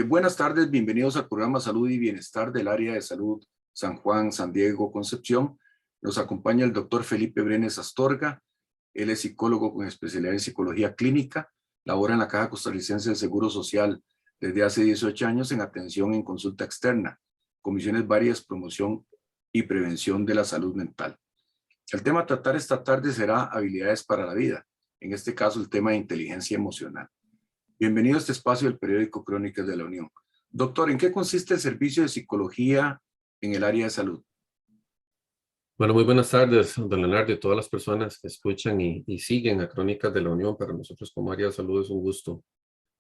Buenas tardes, bienvenidos al programa Salud y Bienestar del Área de Salud San Juan, San Diego, Concepción. Nos acompaña el doctor Felipe Brenes Astorga. Él es psicólogo con especialidad en psicología clínica, labora en la Caja Costarricense de Seguro Social desde hace 18 años en atención en consulta externa, comisiones varias, promoción y prevención de la salud mental. El tema a tratar esta tarde será habilidades para la vida, en este caso el tema de inteligencia emocional. Bienvenido a este espacio del periódico Crónicas de la Unión. Doctor, ¿en qué consiste el servicio de psicología en el área de salud? Bueno, muy buenas tardes, don Leonardo, y todas las personas que escuchan y siguen a Crónicas de la Unión. Para nosotros como área de salud es un gusto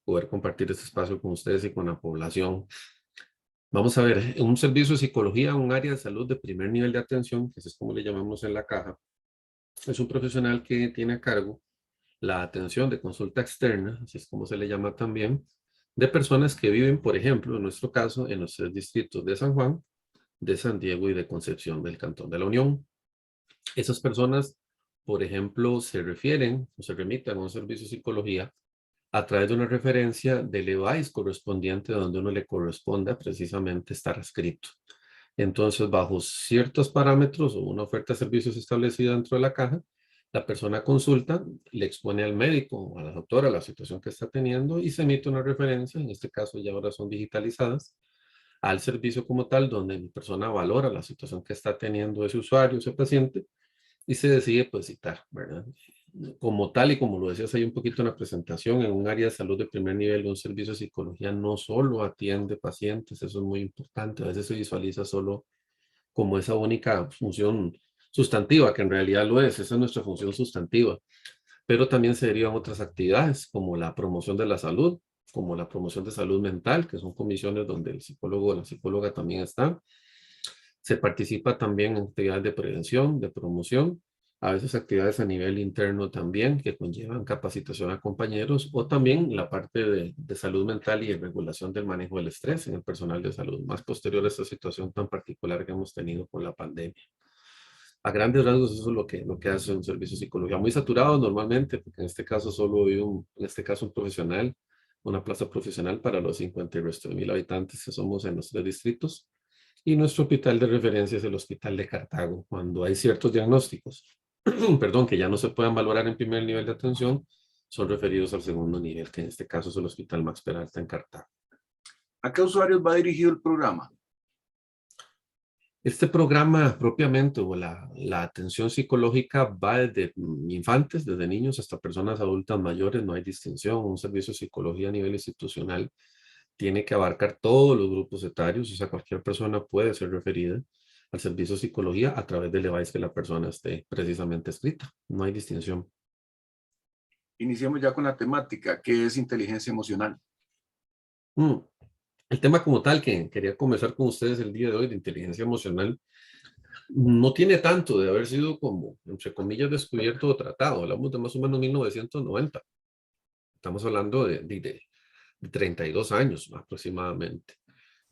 poder compartir este espacio con ustedes y con la población. Vamos a ver, un servicio de psicología, un área de salud de primer nivel de atención, que es como le llamamos en la caja, es un profesional que tiene a cargo la atención de consulta externa, así es como se le llama también, de personas que viven, por ejemplo, en nuestro caso, en los 3 distritos de San Juan, de San Diego y de Concepción del Cantón de la Unión. Esas personas, por ejemplo, se refieren o se remiten a un servicio de psicología a través de una referencia del EVAIS correspondiente donde uno le corresponda precisamente estar escrito. Entonces, bajo ciertos parámetros o una oferta de servicios establecida dentro de la caja, la persona consulta, le expone al médico o a la doctora la situación que está teniendo y se emite una referencia, en este caso ya ahora son digitalizadas, al servicio como tal, donde la persona valora la situación que está teniendo ese usuario, ese paciente, y se decide pues citar, ¿verdad? Como tal y como lo decías ahí un poquito en la presentación, en un área de salud de primer nivel, un servicio de psicología no solo atiende pacientes, eso es muy importante, a veces se visualiza solo como esa única función sustantiva, que en realidad lo es, esa es nuestra función sustantiva, pero también se derivan otras actividades como la promoción de la salud, como la promoción de salud mental, que son comisiones donde el psicólogo o la psicóloga también está. Se participa también en actividades de prevención, de promoción, a veces actividades a nivel interno también que conllevan capacitación a compañeros o también la parte de salud mental y de regulación del manejo del estrés en el personal de salud, más posterior a esta situación tan particular que hemos tenido con la pandemia. A grandes rasgos eso es lo que hace un servicio de psicología, muy saturado normalmente, porque en este caso solo hay un profesional, una plaza profesional para los 50 y resto de 1000 habitantes que somos en los 3 distritos. Y nuestro hospital de referencia es el Hospital de Cartago. Cuando hay ciertos diagnósticos, perdón, que ya no se puedan valorar en primer nivel de atención, son referidos al segundo nivel, que en este caso es el Hospital Max Peralta en Cartago. ¿A qué usuarios va dirigido el programa? Este programa propiamente o la atención psicológica va desde infantes, desde niños hasta personas adultas mayores, no hay distinción. Un servicio de psicología a nivel institucional tiene que abarcar todos los grupos etarios, o sea, cualquier persona puede ser referida al servicio de psicología a través del device que la persona esté precisamente escrita. No hay distinción. Iniciemos ya con la temática, ¿qué es inteligencia emocional? Mm, El tema como tal que quería conversar con ustedes el día de hoy de inteligencia emocional no tiene tanto de haber sido como, entre comillas, descubierto o tratado. Hablamos de más o menos 1990. Estamos hablando de 32 años aproximadamente.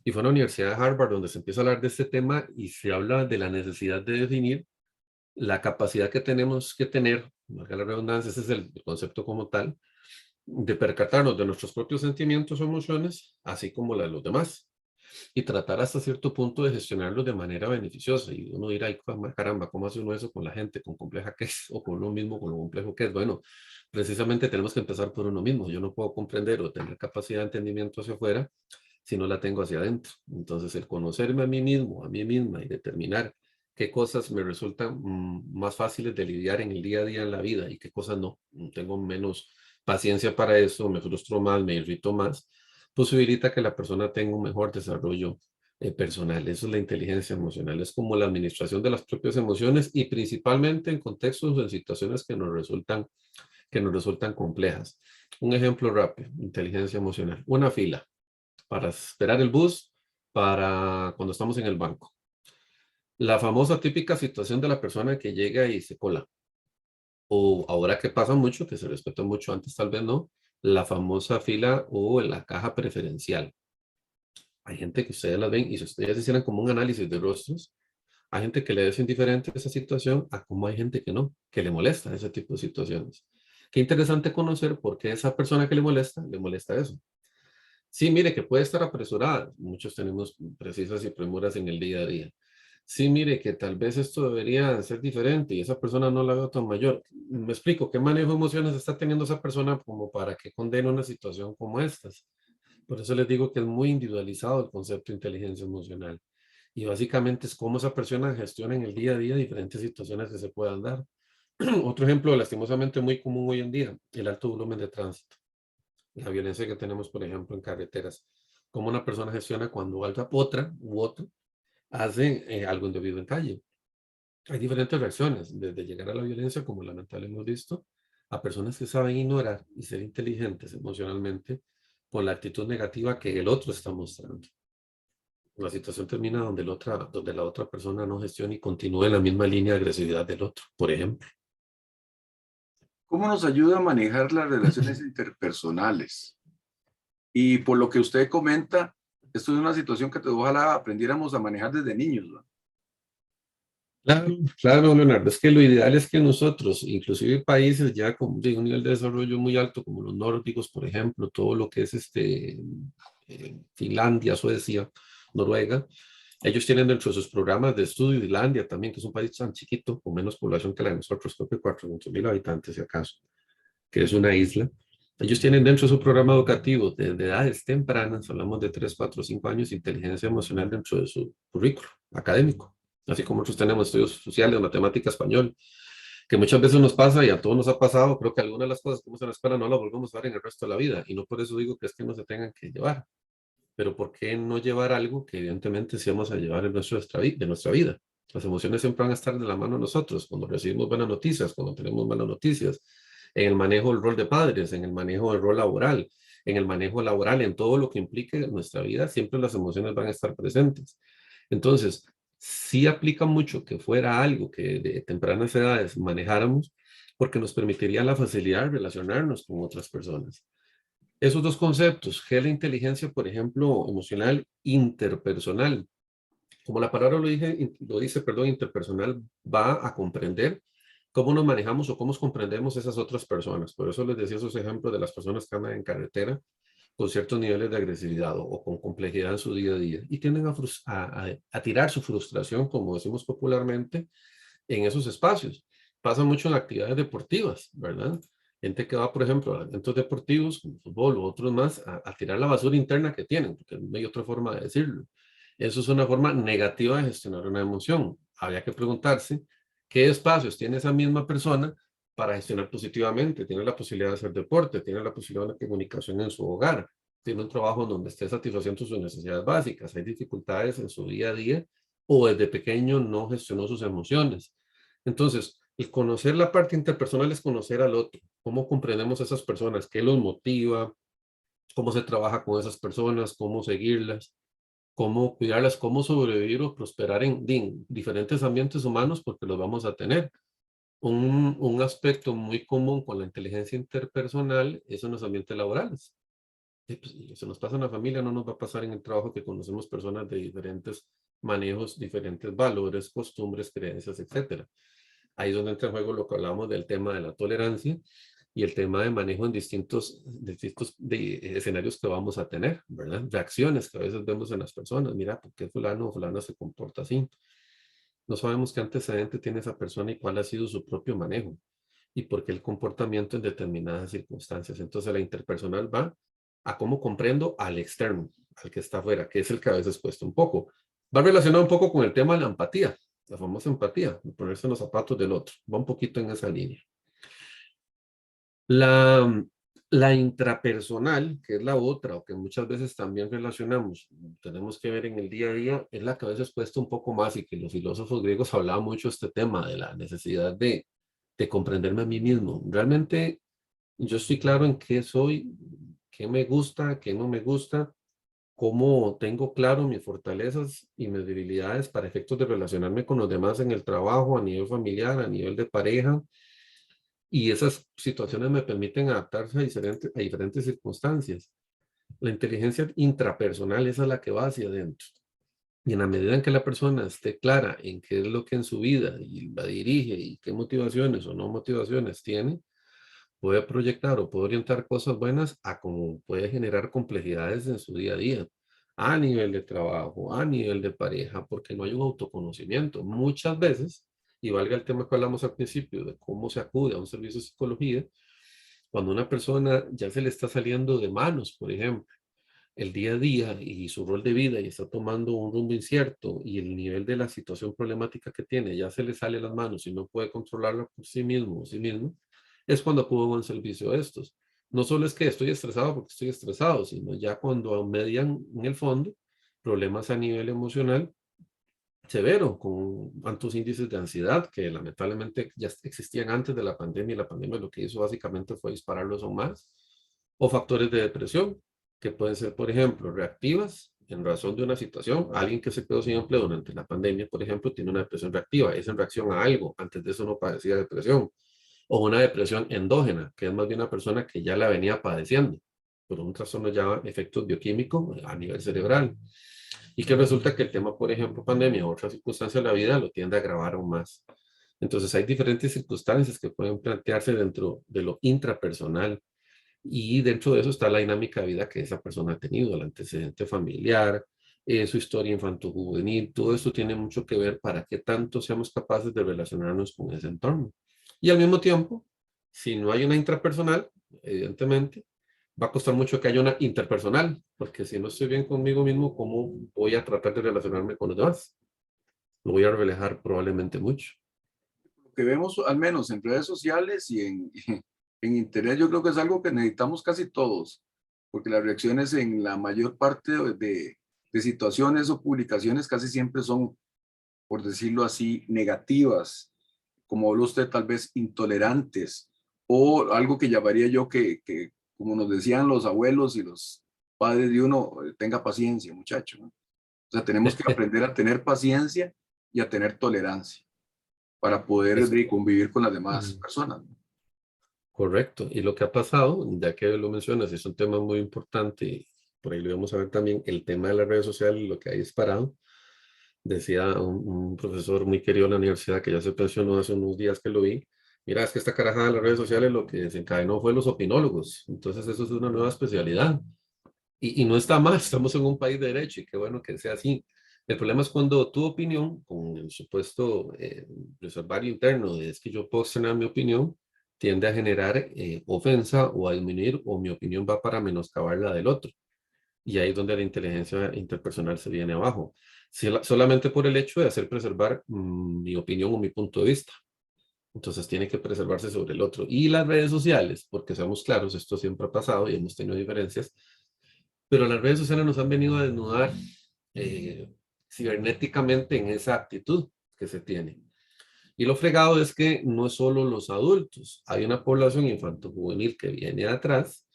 Y fue en la Universidad de Harvard donde se empieza a hablar de este tema y se habla de la necesidad de definir la capacidad que tenemos que tener, valga la redundancia, ese es el concepto como tal, de percatarnos de nuestros propios sentimientos o emociones, así como la de los demás, y tratar hasta cierto punto de gestionarlos de manera beneficiosa. Y uno dirá, ay, caramba, ¿cómo hace uno eso con la gente, con compleja que es, o con uno mismo, con lo complejo que es? Bueno, precisamente tenemos que empezar por uno mismo. Yo no puedo comprender o tener capacidad de entendimiento hacia afuera si no la tengo hacia adentro. Entonces, el conocerme a mí mismo, a mí misma y determinar qué cosas me resultan más fáciles de lidiar en el día a día en la vida y qué cosas no. Tengo menos paciencia para eso, me frustro más, me irrito más, posibilita que la persona tenga un mejor desarrollo personal. Eso es la inteligencia emocional. Es como la administración de las propias emociones y principalmente en contextos o en situaciones que nos resultan complejas. Un ejemplo rápido, inteligencia emocional. Una fila para esperar el bus, para cuando estamos en el banco. La famosa típica situación de la persona que llega y se cola. O ahora que pasa mucho, que se respeta mucho, antes tal vez no, la famosa fila o la caja preferencial. Hay gente que ustedes las ven y si ustedes hicieran como un análisis de rostros, hay gente que le es indiferente esa situación a como hay gente que no, que le molesta ese tipo de situaciones. Qué interesante conocer por qué esa persona que le molesta eso. Sí, mire que puede estar apresurada. Muchos tenemos precisas y premuras en el día a día. Sí, mire que tal vez esto debería ser diferente y esa persona no la veo tan mayor. Me explico, ¿qué manejo de emociones está teniendo esa persona como para que condene una situación como estas? Por eso les digo que es muy individualizado el concepto de inteligencia emocional. Y básicamente es cómo esa persona gestiona en el día a día diferentes situaciones que se puedan dar. Otro ejemplo lastimosamente muy común hoy en día, el alto volumen de tránsito, la violencia que tenemos, por ejemplo, en carreteras. Cómo una persona gestiona cuando otra u otro hace algo indebido en calle. Hay diferentes reacciones, desde llegar a la violencia, como lamentablemente hemos visto, a personas que saben ignorar y ser inteligentes emocionalmente con la actitud negativa que el otro está mostrando. La situación termina donde la otra persona no gestiona y continúa en la misma línea de agresividad del otro, por ejemplo. ¿Cómo nos ayuda a manejar las relaciones interpersonales? Y por lo que usted comenta, esto es una situación que ojalá aprendiéramos a manejar desde niños, ¿no? Claro, claro, Leonardo, es que lo ideal es que nosotros, inclusive países ya de un nivel de desarrollo muy alto, como los nórdicos, por ejemplo, todo lo que es Finlandia, Suecia, Noruega, ellos tienen dentro de sus programas de estudio Islandia también, que es un país tan chiquito, con menos población que la de nosotros, creo que 400.000 habitantes, si acaso, que es una isla. Ellos tienen dentro de su programa educativo, desde edades tempranas, hablamos de 3, 4, 5 años, inteligencia emocional dentro de su currículo académico, así como nosotros tenemos estudios sociales, matemática, español, que muchas veces nos pasa y a todos nos ha pasado, creo que algunas de las cosas que vemos en la escuela no las volvemos a ver en el resto de la vida, y no por eso digo que es que no se tengan que llevar, pero ¿por qué no llevar algo que evidentemente sí vamos a llevar en de nuestra vida? Las emociones siempre van a estar de la mano de nosotros, cuando recibimos buenas noticias, cuando tenemos malas noticias, en el manejo del rol de padres, en el manejo del rol laboral, en el manejo laboral, en todo lo que implique nuestra vida, siempre las emociones van a estar presentes. Entonces, sí aplica mucho que fuera algo que de tempranas edades manejáramos, porque nos permitiría la facilidad de relacionarnos con otras personas. Esos dos conceptos, que es la inteligencia, por ejemplo, emocional interpersonal, como la palabra lo dice, perdón, interpersonal, va a comprender cómo nos manejamos o cómo comprendemos esas otras personas. Por eso les decía esos ejemplos de las personas que andan en carretera con ciertos niveles de agresividad o con complejidad en su día a día y tienden a tirar su frustración, como decimos popularmente, en esos espacios. Pasa mucho en actividades deportivas, ¿verdad? Gente que va, por ejemplo, a eventos deportivos, como fútbol u otros más, a tirar la basura interna que tienen, porque no hay otra forma de decirlo. Eso es una forma negativa de gestionar una emoción. Habría que preguntarse qué espacios tiene esa misma persona para gestionar positivamente. Tiene la posibilidad de hacer deporte, tiene la posibilidad de comunicación en su hogar, tiene un trabajo donde esté satisfaciendo sus necesidades básicas. Hay dificultades en su día a día o desde pequeño no gestionó sus emociones. Entonces, el conocer la parte interpersonal es conocer al otro, cómo comprendemos a esas personas, qué los motiva, cómo se trabaja con esas personas, cómo seguirlas, cómo cuidarlas, cómo sobrevivir o prosperar en diferentes ambientes humanos, porque los vamos a tener. Un aspecto muy común con la inteligencia interpersonal es en los ambientes laborales. Pues, y eso nos pasa en la familia, no nos va a pasar en el trabajo que conocemos personas de diferentes manejos, diferentes valores, costumbres, creencias, etcétera. Ahí es donde entra en juego lo que hablamos del tema de la tolerancia y el tema de manejo en distintos escenarios que vamos a tener, ¿verdad? Reacciones que a veces vemos en las personas. Mira, ¿por qué fulano o fulana se comporta así? No sabemos qué antecedente tiene esa persona y cuál ha sido su propio manejo y por qué el comportamiento en determinadas circunstancias. Entonces la interpersonal va a cómo comprendo al externo, al que está afuera, que es el que a veces cuesta un poco. Va relacionado un poco con el tema de la empatía, la famosa empatía, de ponerse en los zapatos del otro. Va un poquito en esa línea. La, la intrapersonal, que es la otra, o que muchas veces también relacionamos, tenemos que ver en el día a día, es la que a veces cuesta un poco más y que los filósofos griegos hablaban mucho de este tema, de la necesidad de comprenderme a mí mismo. Realmente yo estoy claro en qué soy, qué me gusta, qué no me gusta, cómo tengo claro mis fortalezas y mis debilidades para efectos de relacionarme con los demás en el trabajo, a nivel familiar, a nivel de pareja, y esas situaciones me permiten adaptarse a diferentes circunstancias. La inteligencia intrapersonal esa es la que va hacia adentro. Y en la medida en que la persona esté clara en qué es lo que en su vida y la dirige y qué motivaciones o no motivaciones tiene, puede proyectar o puede orientar cosas buenas a como puede generar complejidades en su día a día, a nivel de trabajo, a nivel de pareja, porque no hay un autoconocimiento. Muchas veces, y valga el tema que hablamos al principio de cómo se acude a un servicio de psicología, cuando una persona ya se le está saliendo de manos, por ejemplo, el día a día y su rol de vida y está tomando un rumbo incierto y el nivel de la situación problemática que tiene ya se le sale de las manos y no puede controlarla por sí mismo o sí mismo, es cuando acude a un servicio de estos. No solo es que estoy estresado porque estoy estresado, sino ya cuando median en el fondo problemas a nivel emocional severo, con altos índices de ansiedad que lamentablemente ya existían antes de la pandemia y la pandemia lo que hizo básicamente fue dispararlos aún más, o factores de depresión que pueden ser, por ejemplo, reactivas en razón de una situación. Alguien que se quedó sin empleo durante la pandemia, por ejemplo, tiene una depresión reactiva, es en reacción a algo, antes de eso no padecía depresión, o una depresión endógena, que es más bien una persona que ya la venía padeciendo por un trastorno ya efectos bioquímicos a nivel cerebral. Y que resulta que el tema, por ejemplo, pandemia o otra circunstancia de la vida lo tiende a agravar aún más. Entonces hay diferentes circunstancias que pueden plantearse dentro de lo intrapersonal y dentro de eso está la dinámica de vida que esa persona ha tenido, el antecedente familiar, su historia infanto-juvenil, todo esto tiene mucho que ver para que tanto seamos capaces de relacionarnos con ese entorno. Y al mismo tiempo, si no hay una intrapersonal, evidentemente, va a costar mucho que haya una interpersonal, porque si no estoy bien conmigo mismo, ¿cómo voy a tratar de relacionarme con los demás? Lo voy a reflejar probablemente mucho. Lo que vemos, al menos en redes sociales y en internet, yo creo que es algo que necesitamos casi todos, porque las reacciones en la mayor parte de situaciones o publicaciones casi siempre son, por decirlo así, negativas, como habla usted, tal vez intolerantes, o algo que llamaría yo que como nos decían los abuelos y los padres de uno, tenga paciencia, muchacho, ¿no? O sea, tenemos que aprender a tener paciencia y a tener tolerancia para poder Es, convivir con las demás personas. correcto. Y lo que ha pasado, ya que lo mencionas, es un tema muy importante, y por ahí lo vamos a ver también, el tema de las redes sociales, lo que ha disparado. Decía un profesor muy querido en la universidad que ya se pensionó hace unos días que lo vi. Mira, es que esta carajada de las redes sociales lo que desencadenó fue los opinólogos. Entonces eso es una nueva especialidad. Y no está mal, estamos en un país de derecho y qué bueno que sea así. El problema es cuando tu opinión, con el supuesto reservario interno de es que yo puedo externar mi opinión, tiende a generar ofensa o a disminuir o mi opinión va para menoscabar la del otro. Y ahí es donde la inteligencia interpersonal se viene abajo. Solamente por el hecho de hacer preservar mi opinión o mi punto de vista. Entonces tiene que preservarse sobre el otro. Y las redes sociales, porque seamos claros, esto siempre ha pasado y hemos tenido diferencias, pero las redes sociales nos han venido a desnudar eh, cibernéticamente en esa actitud que se tiene. Y lo fregado es que no es solo los adultos, hay una población infanto-juvenil que viene atrás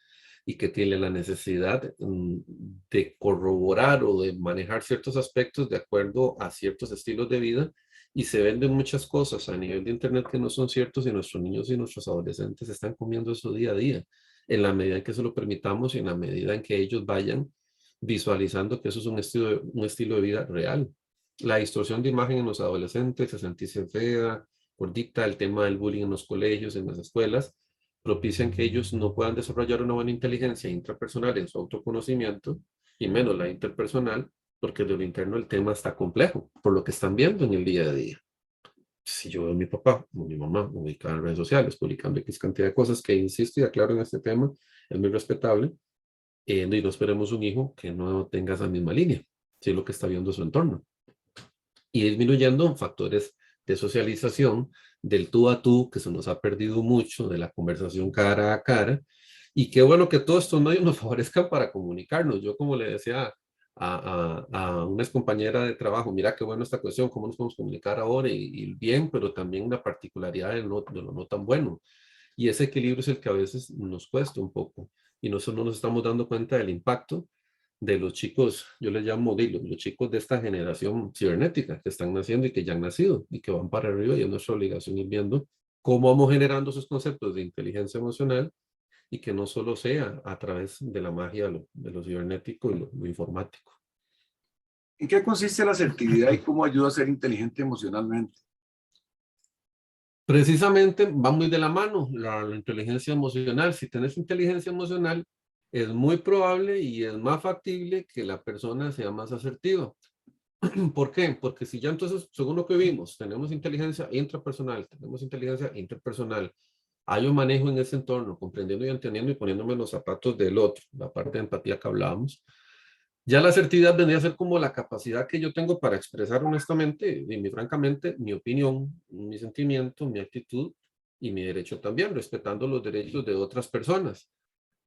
y que tiene la necesidad de corroborar o de manejar ciertos aspectos de acuerdo a ciertos estilos de vida y se venden muchas cosas a nivel de internet que no son ciertos y nuestros niños y nuestros adolescentes están comiendo eso día a día, en la medida en que se lo permitamos y en la medida en que ellos vayan visualizando que eso es un estilo de vida real. La distorsión de imagen en los adolescentes, se sentirse fea, gordita, el tema del bullying en los colegios, en las escuelas, propician que ellos no puedan desarrollar una buena inteligencia intrapersonal en su autoconocimiento y menos la interpersonal, porque de lo interno el tema está complejo, por lo que están viendo en el día a día. Si yo veo a mi papá o mi mamá ubicada en redes sociales, publicando X cantidad de cosas que insisto y aclaro en este tema, es muy respetable, y no esperemos un hijo que no tenga esa misma línea, si es lo que está viendo su entorno. Y disminuyendo factores de socialización, del tú a tú, que se nos ha perdido mucho, de la conversación cara a cara, y qué bueno que todos estos medios nos favorezcan para comunicarnos. Yo como le decía a una compañera de trabajo, mira qué bueno esta cuestión, cómo nos podemos comunicar ahora y bien, pero también la particularidad de lo no tan bueno. Y ese equilibrio es el que a veces nos cuesta un poco y nosotros no nos estamos dando cuenta del impacto de los chicos, yo les llamo de los chicos de esta generación cibernética que están naciendo y que ya han nacido y que van para arriba y es nuestra obligación ir viendo cómo vamos generando esos conceptos de inteligencia emocional y que no solo sea a través de la magia de lo cibernético y lo informático. ¿En qué consiste la asertividad y cómo ayuda a ser inteligente emocionalmente? Precisamente va muy de la mano la inteligencia emocional. Si tienes inteligencia emocional, es muy probable y es más factible que la persona sea más asertiva. ¿Por qué? Porque si ya entonces, según lo que vimos, tenemos inteligencia intrapersonal, tenemos inteligencia interpersonal, hay un manejo en ese entorno, comprendiendo y entendiendo y poniéndome en los zapatos del otro, la parte de empatía que hablábamos. Ya la asertividad vendría a ser como la capacidad que yo tengo para expresar honestamente y muy francamente mi opinión, mi sentimiento, mi actitud y mi derecho también, respetando los derechos de otras personas,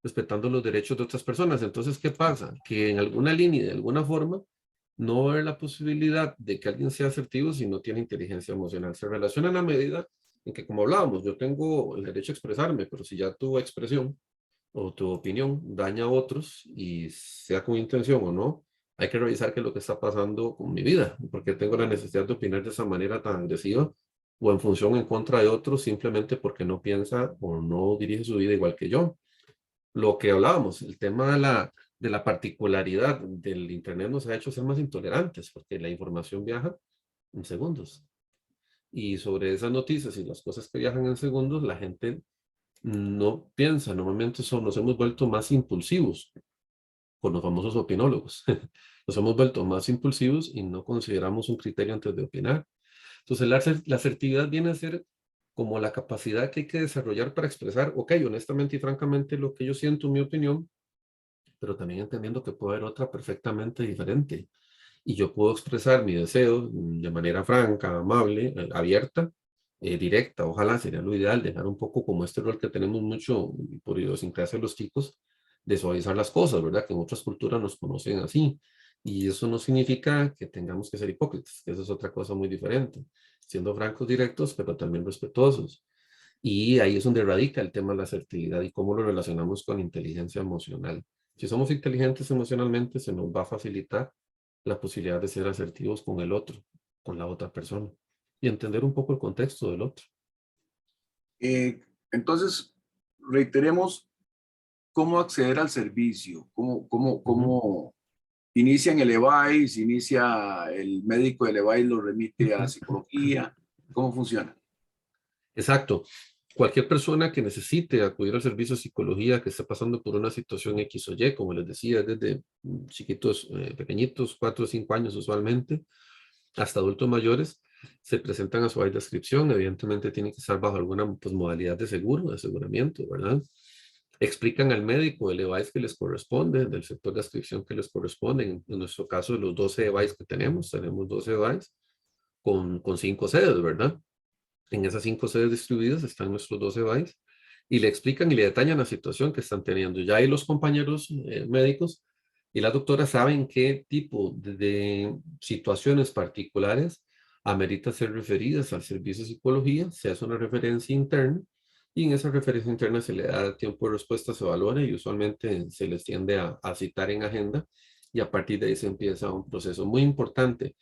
respetando los derechos de otras personas. Entonces, ¿qué pasa? Que en alguna línea, de alguna forma, no va a haber la posibilidad de que alguien sea asertivo si no tiene inteligencia emocional. Se relaciona en la medida en que, como hablábamos, yo tengo el derecho a expresarme, pero si ya tuvo expresión, o tu opinión daña a otros y sea con intención o no, hay que revisar qué es lo que está pasando con mi vida, porque tengo la necesidad de opinar de esa manera tan agresiva o en función en contra de otros simplemente porque no piensa o no dirige su vida igual que yo. Lo que hablábamos, el tema de la particularidad del Internet nos ha hecho ser más intolerantes porque la información viaja en segundos. Y sobre esas noticias y las cosas que viajan en segundos, la gente no piensa, normalmente nos hemos vuelto más impulsivos con los famosos opinólogos. Nos hemos vuelto más impulsivos y no consideramos un criterio antes de opinar. Entonces, la asertividad viene a ser como la capacidad que hay que desarrollar para expresar, ok, honestamente y francamente lo que yo siento, mi opinión, pero también entendiendo que puede haber otra perfectamente diferente. Y yo puedo expresar mi deseo de manera franca, amable, abierta, directa. Ojalá sería lo ideal, dejar un poco como este rol que tenemos mucho por idiosincrasia de los chicos, de suavizar las cosas, ¿verdad? Que en otras culturas nos conocen así. Y eso no significa que tengamos que ser hipócritas, que eso es otra cosa muy diferente. Siendo francos, directos, pero también respetuosos. Y ahí es donde radica el tema de la asertividad y cómo lo relacionamos con inteligencia emocional. Si somos inteligentes emocionalmente, se nos va a facilitar la posibilidad de ser asertivos con el otro, con la otra persona, y entender un poco el contexto del otro. Entonces, reiteremos cómo acceder al servicio, cómo inician el EVAIS, inicia el médico del EVAIS, lo remite a psicología, ¿cómo funciona? Exacto. Cualquier persona que necesite acudir al servicio de psicología, que esté pasando por una situación X o Y, como les decía, desde chiquitos, pequeñitos, 4 o 5 años usualmente, hasta adultos mayores, se presentan a su descripción. Evidentemente tienen que estar bajo alguna pues, modalidad de seguro, de aseguramiento, ¿verdad? Explican al médico el EVAIS que les corresponde, del sector de adscripción que les corresponde. En nuestro caso, los 12 EVAIS que tenemos 12 EVAIS con 5 sedes, ¿verdad? En esas 5 sedes distribuidas están nuestros 12 EVAIS y le explican y le detallan la situación que están teniendo. Ya ahí los compañeros médicos y las doctoras saben qué tipo de situaciones particulares amerita ser referidas al servicio de psicología, se hace una referencia interna y en esa referencia interna se le da tiempo de respuesta, se valora y usualmente se les tiende a citar en agenda y a partir de ahí se empieza un proceso muy importante.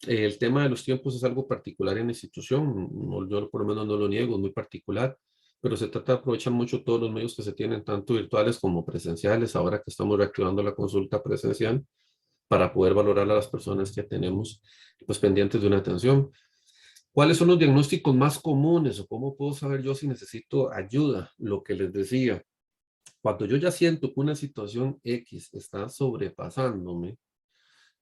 El tema de los tiempos es algo particular en la institución, yo por lo menos no lo niego, es muy particular, pero se trata de aprovechar mucho todos los medios que se tienen, tanto virtuales como presenciales, ahora que estamos reactivando la consulta presencial, para poder valorar a las personas que tenemos pues, pendientes de una atención. ¿Cuáles son los diagnósticos más comunes o cómo puedo saber yo si necesito ayuda? Lo que les decía, cuando yo ya siento que una situación X está sobrepasándome,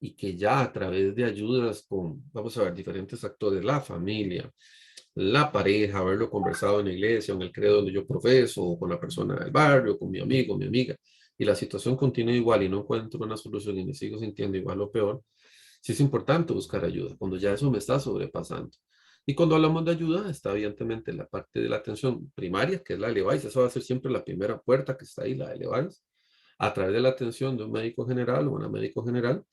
y que ya a través de ayudas con, vamos a ver, diferentes actores, la familia, la pareja, haberlo conversado en la iglesia, en el credo donde yo profeso, o con la persona del barrio, con mi amigo, mi amiga, y la situación continúa igual y no encuentro una solución y me sigo sintiendo igual o peor, sí es importante buscar ayuda cuando ya eso me está sobrepasando. Y cuando hablamos de ayuda, está evidentemente la parte de la atención primaria, que es la eleváis, esa va a ser siempre la primera puerta que está ahí, la eleváis, a través de la atención de un médico general o una médico general,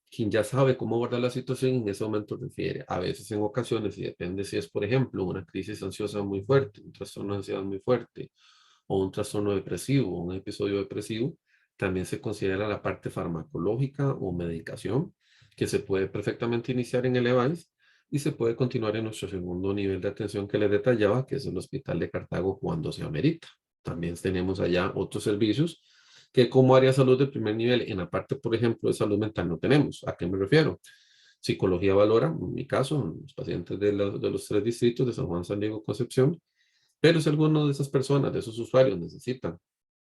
quien ya sabe cómo abordar la situación en ese momento refiere. A veces en ocasiones, y depende si es, por ejemplo, una crisis ansiosa muy fuerte, un trastorno de ansiedad muy fuerte, o un trastorno depresivo, un episodio depresivo, también se considera la parte farmacológica o medicación, que se puede perfectamente iniciar en el EVAIS y se puede continuar en nuestro segundo nivel de atención que les detallaba, que es el Hospital de Cartago cuando se amerita. También tenemos allá otros servicios que como área de salud de primer nivel, en la parte, por ejemplo, de salud mental no tenemos. ¿A qué me refiero? Psicología valora, en mi caso, los pacientes de los 3 distritos de San Juan, San Diego, Concepción, pero si alguno de esas personas, de esos usuarios necesitan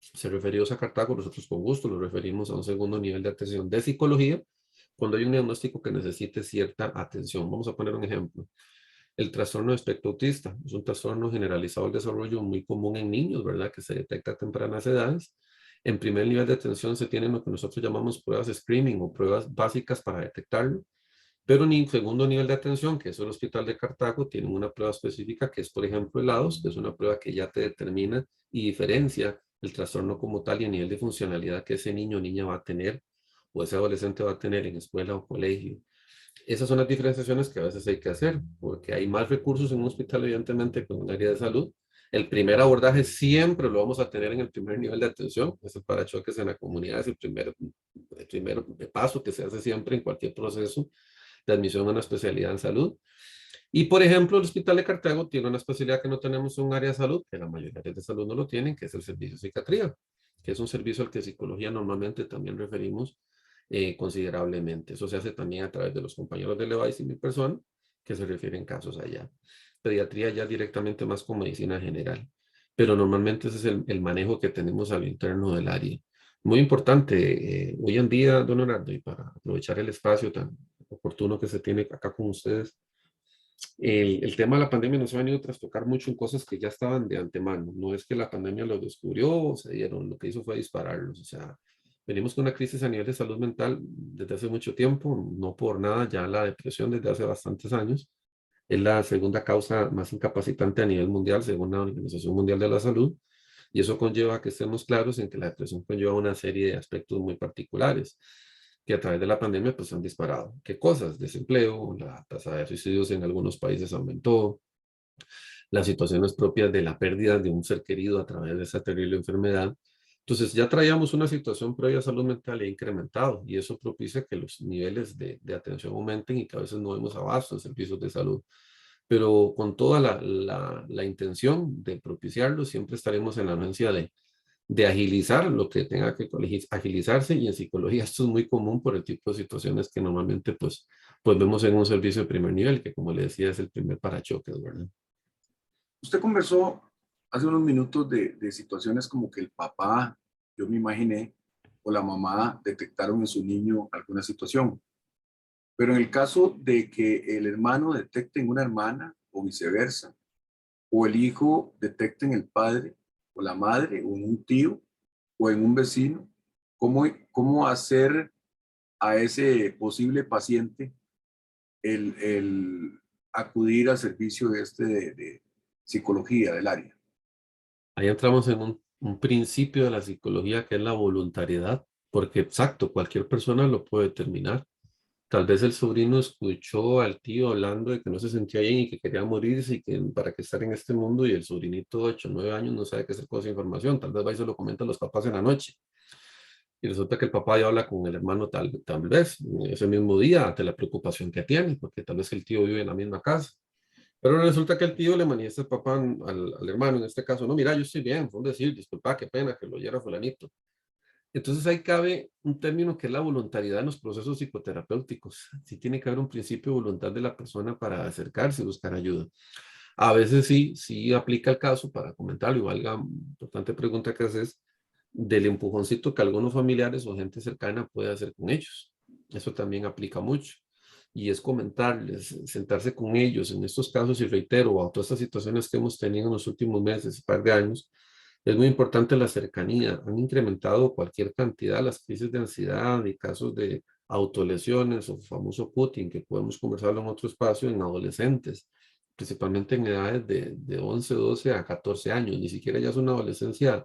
ser referidos a Cartago, nosotros con gusto los referimos a un segundo nivel de atención de psicología cuando hay un diagnóstico que necesite cierta atención. Vamos a poner un ejemplo. El trastorno de espectro autista es un trastorno generalizado del desarrollo muy común en niños, ¿verdad? Que se detecta a tempranas edades. En primer nivel de atención se tienen lo que nosotros llamamos pruebas screening o pruebas básicas para detectarlo. Pero en segundo nivel de atención, que es el Hospital de Cartago, tienen una prueba específica que es, por ejemplo, el ADOS, que es una prueba que ya te determina y diferencia el trastorno como tal y el nivel de funcionalidad que ese niño o niña va a tener o ese adolescente va a tener en escuela o colegio. Esas son las diferenciaciones que a veces hay que hacer, porque hay más recursos en un hospital, evidentemente, que en un área de salud. El primer abordaje siempre lo vamos a tener en el primer nivel de atención. Es el parachoques en la comunidad, es el primer paso que se hace siempre en cualquier proceso de admisión a una especialidad en salud. Y, por ejemplo, el Hospital de Cartago tiene una especialidad que no tenemos en un área de salud, que la mayoría de salud no lo tienen, que es el servicio de psiquiatría, que es un servicio al que psicología normalmente también referimos considerablemente. Eso se hace también a través de los compañeros de Levice y mi persona, que se refieren casos allá. Pediatría ya directamente más con medicina general. Pero normalmente ese es el manejo que tenemos a lo interno del área. Muy importante, hoy en día, don Leonardo, y para aprovechar el espacio tan oportuno que se tiene acá con ustedes, el tema de la pandemia nos ha venido a trastocar mucho en cosas que ya estaban de antemano. No es que la pandemia lo descubrió, se dieron, lo que hizo fue dispararlos. O sea, venimos con una crisis a nivel de salud mental desde hace mucho tiempo, no por nada, ya la depresión desde hace bastantes años es la segunda causa más incapacitante a nivel mundial, según la Organización Mundial de la Salud. Y eso conlleva que estemos claros en que la depresión conlleva una serie de aspectos muy particulares que a través de la pandemia pues han disparado. ¿Qué cosas? Desempleo, la tasa de suicidios en algunos países aumentó, las situaciones propias de la pérdida de un ser querido a través de esa terrible enfermedad. Entonces ya traíamos una situación previa a salud mental e incrementado y eso propicia que los niveles de atención aumenten y que a veces no vemos abasto en servicios de salud. Pero con toda la intención de propiciarlo, siempre estaremos en la anuencia de agilizar lo que tenga que agilizarse y en psicología esto es muy común por el tipo de situaciones que normalmente pues vemos en un servicio de primer nivel, que como le decía es el primer parachoques, ¿verdad? Usted conversó hace unos minutos de situaciones como que el papá, yo me imaginé, o la mamá detectaron en su niño alguna situación. Pero en el caso de que el hermano detecte en una hermana o viceversa, o el hijo detecte en el padre o la madre o en un tío o en un vecino, ¿cómo hacer a ese posible paciente el acudir al servicio de psicología del área? Ahí entramos en un principio de la psicología que es la voluntariedad, porque exacto, cualquier persona lo puede determinar. Tal vez el sobrino escuchó al tío hablando de que no se sentía bien y que quería morirse y que para qué estar en este mundo y el sobrinito de 8 o 9 años no sabe qué hacer con esa información. Tal vez va y se lo comenta a los papás en la noche. Y resulta que el papá ya habla con el hermano tal vez ese mismo día ante la preocupación que tiene, porque tal vez el tío vive en la misma casa. Pero resulta que el tío le manifiesta al papá, al hermano en este caso, no, mira, yo estoy bien, fue un decir, disculpa, qué pena que lo oyera fulanito. Entonces ahí cabe un término que es la voluntariedad en los procesos psicoterapéuticos. Sí tiene que haber un principio de voluntad de la persona para acercarse y buscar ayuda. A veces sí aplica el caso para comentarlo, igual la importante pregunta que haces del empujoncito que algunos familiares o gente cercana puede hacer con ellos. Eso también aplica mucho. Y es comentarles, sentarse con ellos en estos casos, y reitero, a todas estas situaciones que hemos tenido en los últimos meses, un par de años, es muy importante la cercanía. Han incrementado cualquier cantidad las crisis de ansiedad y casos de autolesiones o famoso cutting, que podemos conversarlo en otro espacio, en adolescentes, principalmente en edades de 11, 12 a 14 años. Ni siquiera ya es una adolescencia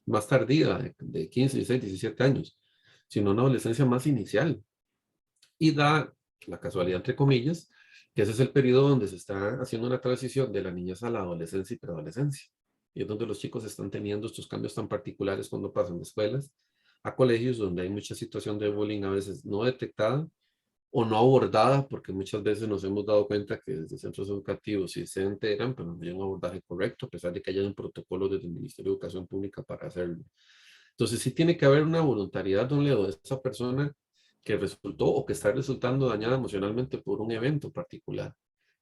más tardía, de 15, 16, 17 años, sino una adolescencia más inicial. Y da la casualidad, entre comillas, que ese es el periodo donde se está haciendo una transición de la niñez a la adolescencia y preadolescencia. Y es donde los chicos están teniendo estos cambios tan particulares cuando pasan de escuelas a colegios donde hay mucha situación de bullying a veces no detectada o no abordada, porque muchas veces nos hemos dado cuenta que desde centros educativos sí se enteran, pero no hay un abordaje correcto, a pesar de que haya un protocolo desde el Ministerio de Educación Pública para hacerlo. Entonces sí tiene que haber una voluntariedad, don Leo, de esa persona que resultó o que está resultando dañada emocionalmente por un evento particular.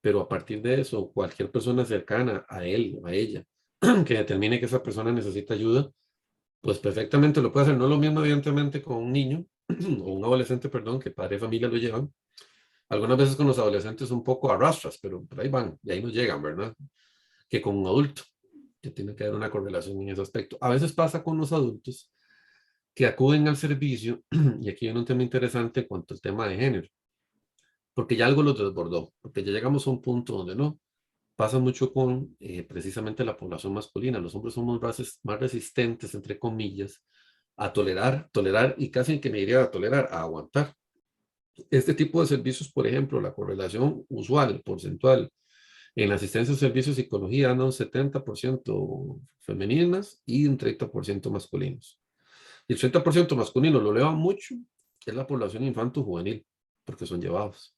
Pero a partir de eso, cualquier persona cercana a él o a ella que determine que esa persona necesita ayuda, pues perfectamente lo puede hacer. No es lo mismo, evidentemente, con un niño o un adolescente, perdón, que padre y familia lo llevan. Algunas veces con los adolescentes un poco arrastras, pero por ahí van y ahí nos llegan, ¿verdad? Que con un adulto, que tiene que haber una correlación en ese aspecto. A veces pasa con los adultos que acuden al servicio, y aquí hay un tema interesante en cuanto al tema de género, porque ya algo los desbordó, porque ya llegamos a un punto donde no. Pasa mucho con precisamente la población masculina. Los hombres somos más resistentes, entre comillas, a tolerar y casi que me diría a tolerar, a aguantar. Este tipo de servicios, por ejemplo, la correlación usual, porcentual, en la asistencia de servicios de psicología anda un 70% femeninas y un 30% masculinos. Y el 30% masculino lo eleva mucho, es la población infanto-juvenil, porque son llevados.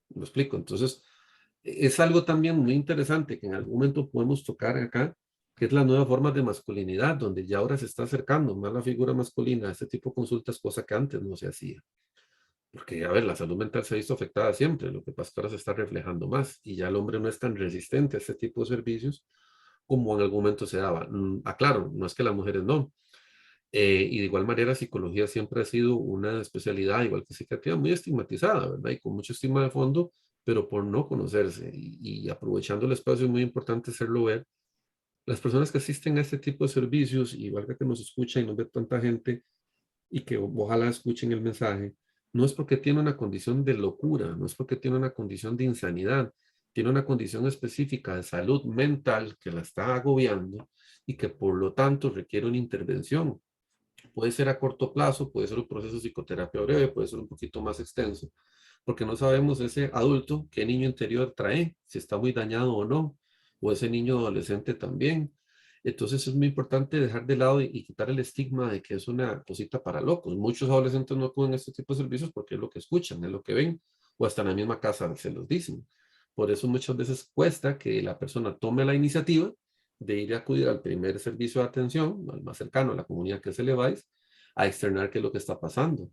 ¿Me explico? Entonces, es algo también muy interesante que en algún momento podemos tocar acá, que es la nueva forma de masculinidad, donde ya ahora se está acercando más la figura masculina a este tipo de consultas, cosa que antes no se hacía. Porque, a ver, la salud mental se ha visto afectada siempre, lo que pasa es que ahora se está reflejando más y ya el hombre no es tan resistente a este tipo de servicios como en algún momento se daba. Aclaro, no es que las mujeres no. Y de igual manera, psicología siempre ha sido una especialidad, igual que psiquiatría, muy estigmatizada, ¿verdad? Y con mucho estigma de fondo, pero por no conocerse y aprovechando el espacio es muy importante hacerlo ver. Las personas que asisten a este tipo de servicios, y valga que nos escucha y nos ve tanta gente y que ojalá escuchen el mensaje, no es porque tiene una condición de locura, no es porque tiene una condición de insanidad, tiene una condición específica de salud mental que la está agobiando y que por lo tanto requiere una intervención. Puede ser a corto plazo, puede ser un proceso de psicoterapia breve, puede ser un poquito más extenso, porque no sabemos ese adulto qué niño interior trae, si está muy dañado o no, o ese niño adolescente también. Entonces es muy importante dejar de lado y quitar el estigma de que es una cosita para locos. Muchos adolescentes no acuden a este tipo de servicios porque es lo que escuchan, es lo que ven, o hasta en la misma casa se los dicen. Por eso muchas veces cuesta que la persona tome la iniciativa de ir a acudir al primer servicio de atención, al más cercano, a la comunidad que es el EVAIS, a externar qué es lo que está pasando,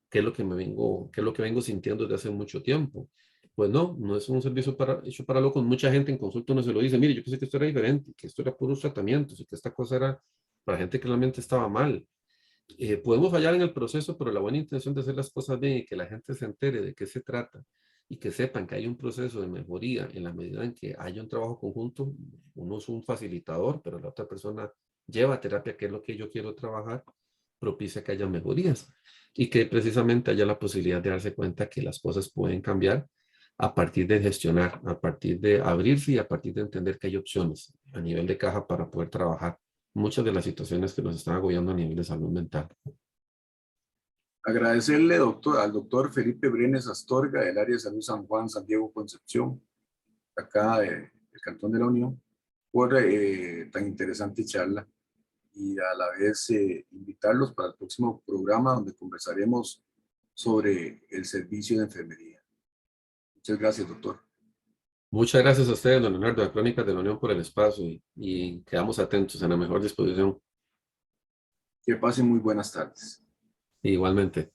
qué es lo que vengo sintiendo desde hace mucho tiempo. Pues no, no es un servicio hecho para locos. Mucha gente en consulta no se lo dice, mire, yo pensé que esto era diferente, que esto era puros tratamientos y que esta cosa era para gente que realmente estaba mal. Podemos fallar en el proceso, pero la buena intención de hacer las cosas bien y que la gente se entere de qué se trata y que sepan que hay un proceso de mejoría en la medida en que haya un trabajo conjunto, uno es un facilitador, pero la otra persona lleva terapia, que es lo que yo quiero trabajar, propicia que haya mejorías y que precisamente haya la posibilidad de darse cuenta que las cosas pueden cambiar a partir de gestionar, a partir de abrirse y a partir de entender que hay opciones a nivel de caja para poder trabajar muchas de las situaciones que nos están agobiando a nivel de salud mental. Agradecerle, doctor, al doctor Felipe Brenes Astorga, del área de salud San Juan, San Diego, Concepción, acá del Cantón de la Unión, por tan interesante charla y a la vez invitarlos para el próximo programa donde conversaremos sobre el servicio de enfermería. Muchas gracias, doctor. Muchas gracias a ustedes, don Leonardo, de Crónicas de la Unión, por el espacio y quedamos atentos en la mejor disposición. Que pasen muy buenas tardes. Igualmente.